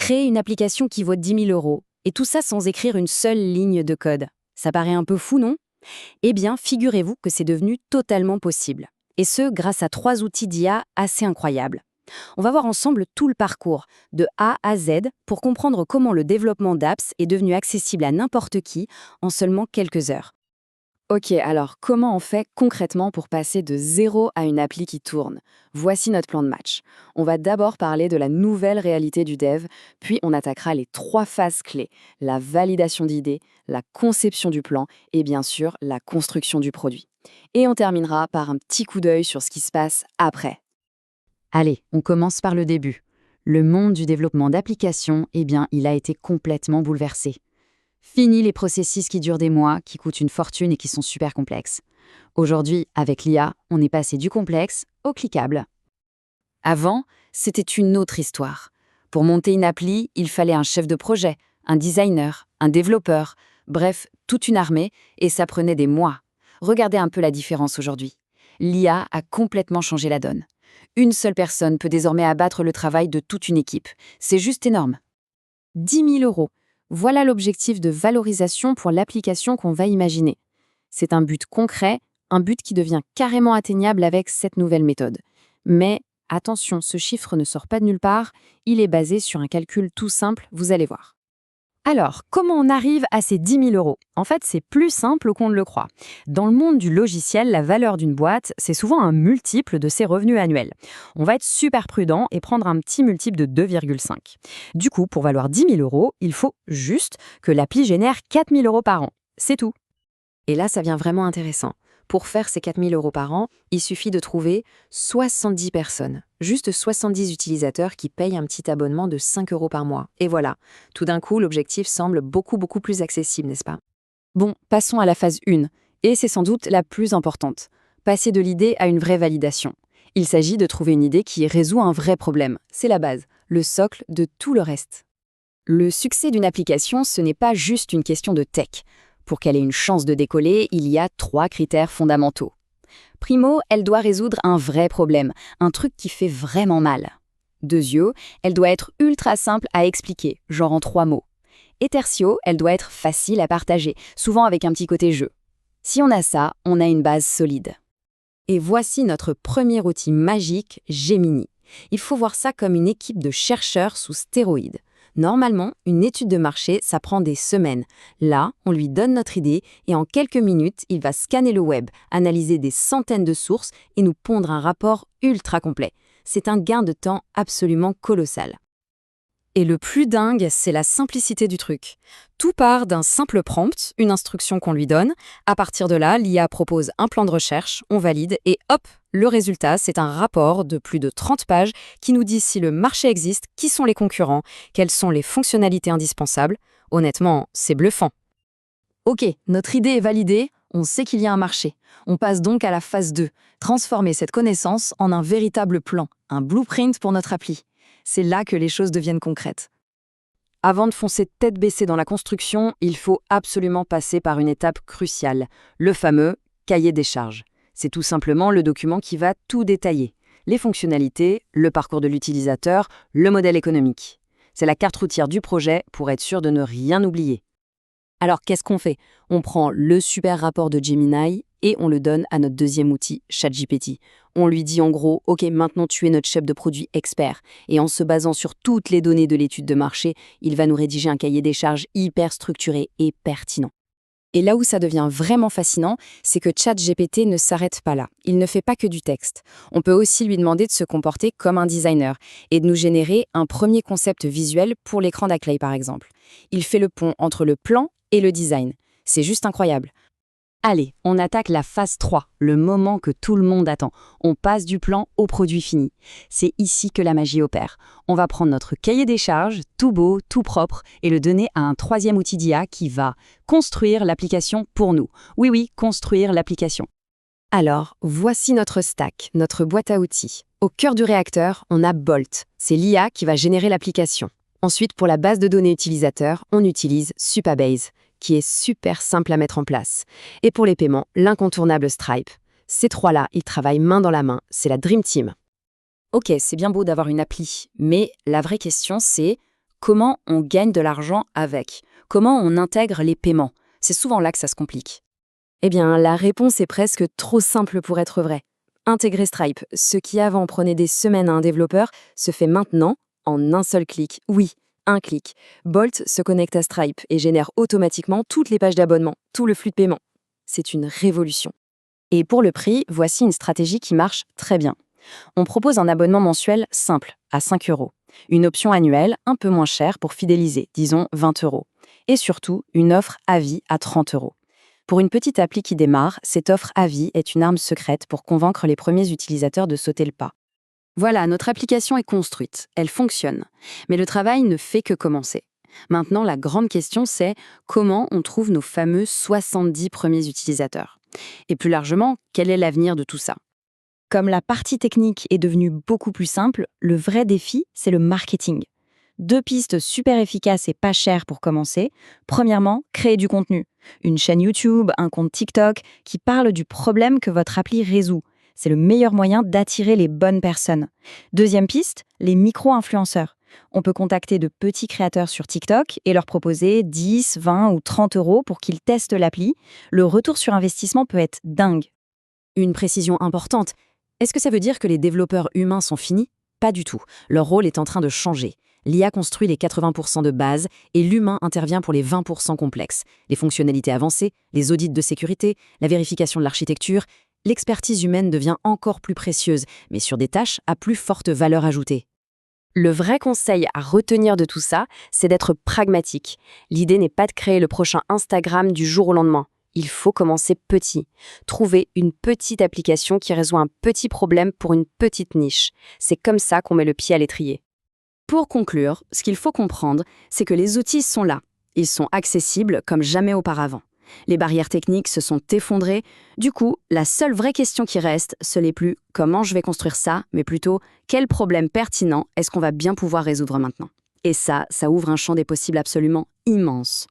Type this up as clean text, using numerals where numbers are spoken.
Créer une application qui vaut 10 000 €, et tout ça sans écrire une seule ligne de code. Ça paraît un peu fou, non? Eh bien, figurez-vous que c'est devenu totalement possible. Et ce, grâce à 3 outils d'IA assez incroyables. On va voir ensemble tout le parcours, de A à Z, pour comprendre comment le développement d'apps est devenu accessible à n'importe qui en seulement quelques heures. Ok, alors comment on fait concrètement pour passer de zéro à une appli qui tourne? Voici notre plan de match. On va d'abord parler de la nouvelle réalité du dev, puis on attaquera les 3 phases clés: la validation d'idées, la conception du plan et bien sûr la construction du produit. Et on terminera par un petit coup d'œil sur ce qui se passe après. Allez, on commence par le début. Le monde du développement d'applications, eh bien, il a été complètement bouleversé. Fini les processus qui durent des mois, qui coûtent une fortune et qui sont super complexes. Aujourd'hui, avec l'IA, on est passé du complexe au cliquable. Avant, c'était une autre histoire. Pour monter une appli, il fallait un chef de projet, un designer, un développeur, bref, toute une armée, et ça prenait des mois. Regardez un peu la différence aujourd'hui. L'IA a complètement changé la donne. Une seule personne peut désormais abattre le travail de toute une équipe. C'est juste énorme. 10 000 €. Voilà l'objectif de valorisation pour l'application qu'on va imaginer. C'est un but concret, un but qui devient carrément atteignable avec cette nouvelle méthode. Mais attention, ce chiffre ne sort pas de nulle part, il est basé sur un calcul tout simple, vous allez voir. Alors, comment on arrive à ces 10 000 €? En fait, c'est plus simple qu'on ne le croit. Dans le monde du logiciel, la valeur d'une boîte, c'est souvent un multiple de ses revenus annuels. On va être super prudent et prendre un petit multiple de 2,5. Du coup, pour valoir 10 000 €, il faut juste que l'appli génère 4 000 € par an. C'est tout. Et là, ça devient vraiment intéressant. Pour faire ces 4 000 € par an, il suffit de trouver 70 personnes, juste 70 utilisateurs qui payent un petit abonnement de 5 € par mois. Et voilà, tout d'un coup, l'objectif semble beaucoup plus accessible, n'est-ce pas? Bon, passons à la phase 1, et c'est sans doute la plus importante. Passer de l'idée à une vraie validation. Il s'agit de trouver une idée qui résout un vrai problème. C'est la base, le socle de tout le reste. Le succès d'une application, ce n'est pas juste une question de tech. Pour qu'elle ait une chance de décoller, il y a 3 critères fondamentaux. Primo, elle doit résoudre un vrai problème, un truc qui fait vraiment mal. Deuxio, elle doit être ultra simple à expliquer, genre en 3 mots. Et tertio, elle doit être facile à partager, souvent avec un petit côté jeu. Si on a ça, on a une base solide. Et voici notre premier outil magique, Gemini. Il faut voir ça comme une équipe de chercheurs sous stéroïdes. Normalement, une étude de marché, ça prend des semaines. Là, on lui donne notre idée et en quelques minutes, il va scanner le web, analyser des centaines de sources et nous pondre un rapport ultra complet. C'est un gain de temps absolument colossal. Et le plus dingue, c'est la simplicité du truc. Tout part d'un simple prompt, une instruction qu'on lui donne. À partir de là, l'IA propose un plan de recherche, on valide et hop, le résultat, c'est un rapport de plus de 30 pages qui nous dit si le marché existe, qui sont les concurrents, quelles sont les fonctionnalités indispensables. Honnêtement, c'est bluffant. Ok, notre idée est validée, on sait qu'il y a un marché. On passe donc à la phase 2, transformer cette connaissance en un véritable plan, un blueprint pour notre appli. C'est là que les choses deviennent concrètes. Avant de foncer tête baissée dans la construction, il faut absolument passer par une étape cruciale, le fameux cahier des charges. C'est tout simplement le document qui va tout détailler. Les fonctionnalités, le parcours de l'utilisateur, le modèle économique. C'est la carte routière du projet pour être sûr de ne rien oublier. Alors qu'est-ce qu'on fait? On prend le super rapport de Gemini et on le donne à notre deuxième outil, ChatGPT. On lui dit en gros, ok, maintenant tu es notre chef de produit expert. Et en se basant sur toutes les données de l'étude de marché, il va nous rédiger un cahier des charges hyper structuré et pertinent. Et là où ça devient vraiment fascinant, c'est que ChatGPT ne s'arrête pas là. Il ne fait pas que du texte. On peut aussi lui demander de se comporter comme un designer et de nous générer un premier concept visuel pour l'écran d'accueil par exemple. Il fait le pont entre le plan et le design. C'est juste incroyable. Allez, on attaque la phase 3, le moment que tout le monde attend. On passe du plan au produit fini. C'est ici que la magie opère. On va prendre notre cahier des charges, tout beau, tout propre, et le donner à un troisième outil d'IA qui va construire l'application pour nous. Oui, construire l'application. Alors, voici notre stack, notre boîte à outils. Au cœur du réacteur, on a Bolt. C'est l'IA qui va générer l'application. Ensuite, pour la base de données utilisateur, on utilise Supabase, qui est super simple à mettre en place. Et pour les paiements, l'incontournable Stripe. Ces trois-là, ils travaillent main dans la main, c'est la Dream Team. Ok, c'est bien beau d'avoir une appli, mais la vraie question c'est comment on gagne de l'argent avec? Comment on intègre les paiements? C'est souvent là que ça se complique. Eh bien, la réponse est presque trop simple pour être vraie. Intégrer Stripe, ce qui avant prenait des semaines à un développeur, se fait maintenant en un seul clic. Oui, un clic. Bolt se connecte à Stripe et génère automatiquement toutes les pages d'abonnement, tout le flux de paiement. C'est une révolution. Et pour le prix, voici une stratégie qui marche très bien. On propose un abonnement mensuel simple, à 5 €. Une option annuelle, un peu moins chère pour fidéliser, disons 20 €. Et surtout, une offre à vie à 30 €. Pour une petite appli qui démarre, cette offre à vie est une arme secrète pour convaincre les premiers utilisateurs de sauter le pas. Voilà, notre application est construite, elle fonctionne. Mais le travail ne fait que commencer. Maintenant, la grande question, c'est comment on trouve nos fameux 70 premiers utilisateurs? Et plus largement, quel est l'avenir de tout ça? Comme la partie technique est devenue beaucoup plus simple, le vrai défi, c'est le marketing. 2 pistes super efficaces et pas chères pour commencer. Premièrement, créer du contenu. Une chaîne YouTube, un compte TikTok qui parle du problème que votre appli résout. C'est le meilleur moyen d'attirer les bonnes personnes. Deuxième piste, les micro-influenceurs. On peut contacter de petits créateurs sur TikTok et leur proposer 10, 20 ou 30 € pour qu'ils testent l'appli. Le retour sur investissement peut être dingue. Une précision importante. Est-ce que ça veut dire que les développeurs humains sont finis? Pas du tout. Leur rôle est en train de changer. L'IA construit les 80% de base et l'humain intervient pour les 20% complexes. Les fonctionnalités avancées, les audits de sécurité, la vérification de l'architecture. L'expertise humaine devient encore plus précieuse, mais sur des tâches à plus forte valeur ajoutée. Le vrai conseil à retenir de tout ça, c'est d'être pragmatique. L'idée n'est pas de créer le prochain Instagram du jour au lendemain. Il faut commencer petit. Trouver une petite application qui résout un petit problème pour une petite niche. C'est comme ça qu'on met le pied à l'étrier. Pour conclure, ce qu'il faut comprendre, c'est que les outils sont là. Ils sont accessibles comme jamais auparavant. Les barrières techniques se sont effondrées. Du coup, la seule vraie question qui reste, ce n'est plus comment je vais construire ça, mais plutôt quel problème pertinent est-ce qu'on va bien pouvoir résoudre maintenant. Et ça ouvre un champ des possibles absolument immense.